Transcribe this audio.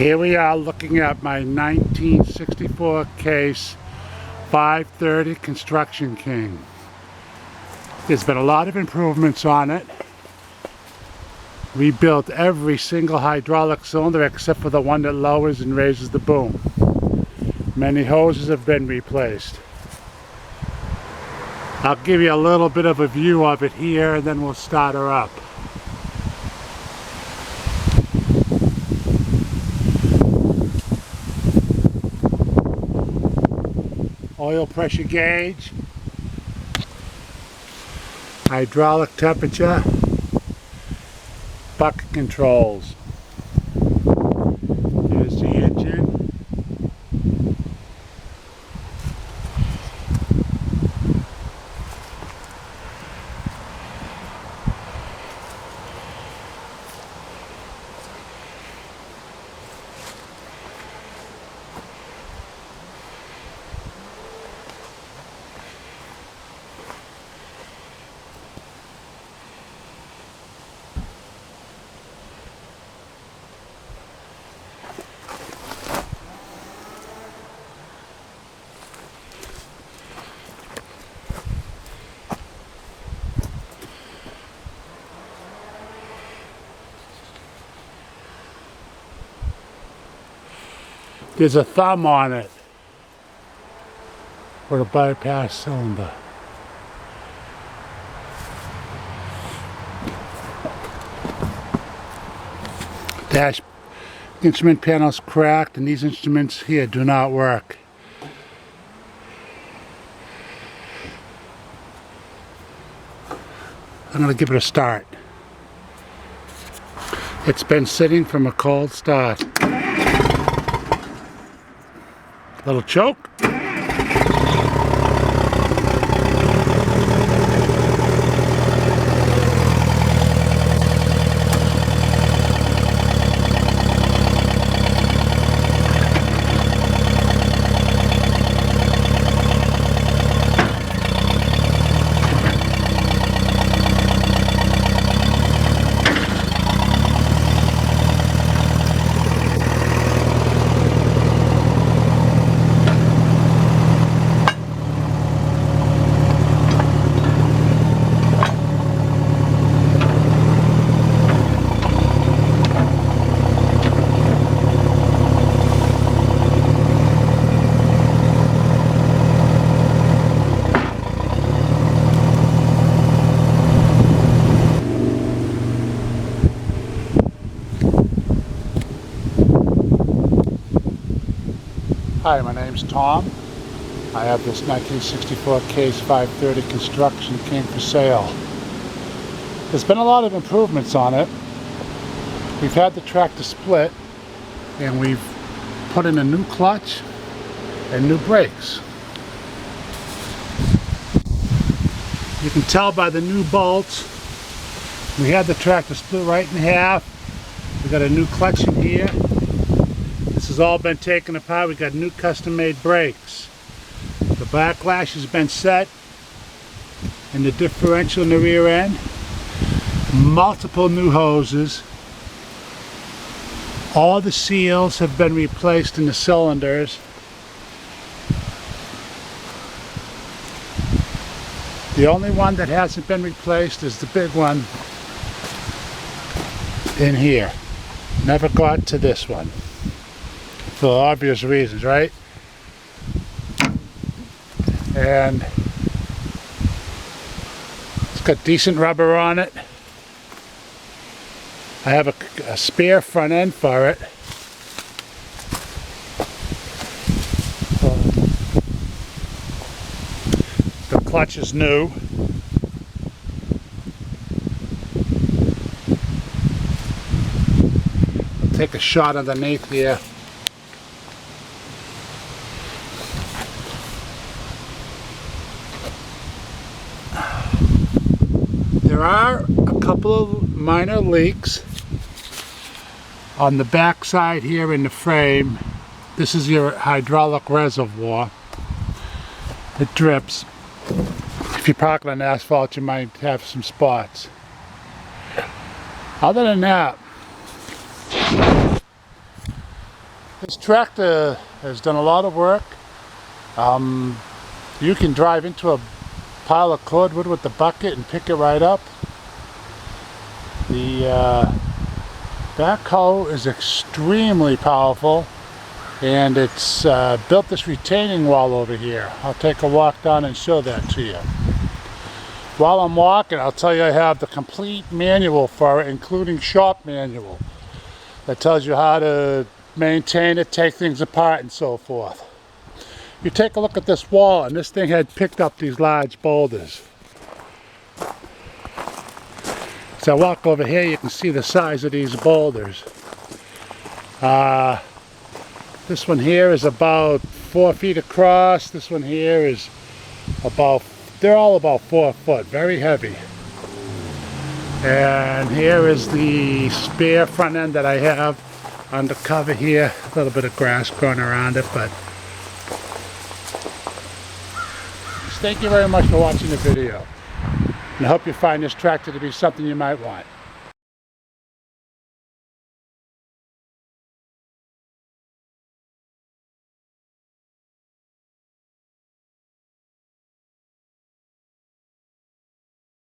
Here we are looking at my 1964 case 530 Construction King. There's been a lot of improvements on it. Rebuilt every single hydraulic cylinder except for the one that lowers and raises the boom. Many hoses have been replaced. I'll give you a little bit of a view of it here and then we'll start her up. Oil pressure gauge, hydraulic temperature, bucket controls. Here's the engine. There's a thumb on it for the bypass cylinder. Dash instrument panel's cracked and these instruments here do not work. I'm going to give it a start. It's been sitting from a cold start. Little choke. Hi, my name's Tom. I have this 1964 Case 530 Construction King for sale. There's been a lot of improvements on it. We've had the tractor split and we've put in a new clutch and new brakes. You can tell by the new bolts. We had the tractor split right in half. We got a new clutch in here. This has all been taken apart. We got new custom-made brakes. The backlash has been set and the differential in the rear end. Multiple new hoses. All the seals have been replaced in the cylinders. The only one that hasn't been replaced is the big one in here. Never got to this one. For obvious reasons, right? And it's got decent rubber on it. I have a spare front end for it. The clutch is new. I'll take a shot underneath here. There are a couple of minor leaks on the back side here in the frame. This is your hydraulic reservoir. It drips. If you're parking on asphalt, you might have some spots. Other than that, This tractor has done a lot of work. You can drive into a pile of cordwood with the bucket and pick it right up. The backhoe is extremely powerful, and it's built this retaining wall over here. I'll take a walk down and show that to you. While I'm walking, I'll tell you I have the complete manual for it, including shop manual, that tells you how to maintain it, take things apart, and so forth. You take a look at this wall, and this thing had picked up these large boulders. So I walk over here, you can see the size of these boulders. This one here is about 4 feet across. This one here is about, they're all about 4 foot, very heavy. And here is the spare front end that I have under cover here. A little bit of grass growing around it, but thank you very much for watching the video. And I hope you find this tractor to be something you might want.